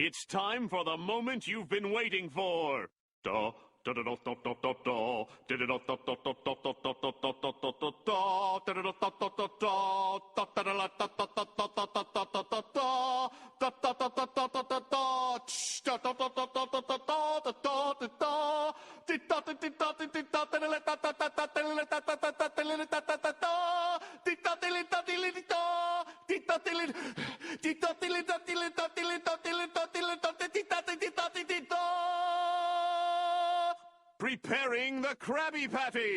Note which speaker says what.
Speaker 1: It's time for the moment you've been waiting for. Da da da da da da da da. Da da da da da da da da da da da da da da da. Da da da da da da da. Da da da da da da da da da da da da da. Da da da da da da da da. Tsh. Da da da da da da da da da da da da. Di da di di da di di da da da da da da da da da da da da da da da da da. Di da di li da di li di da. Di da di li di da di li da di li da di li da di li da di li da di da di da di da. Preparing the Krabby Patty.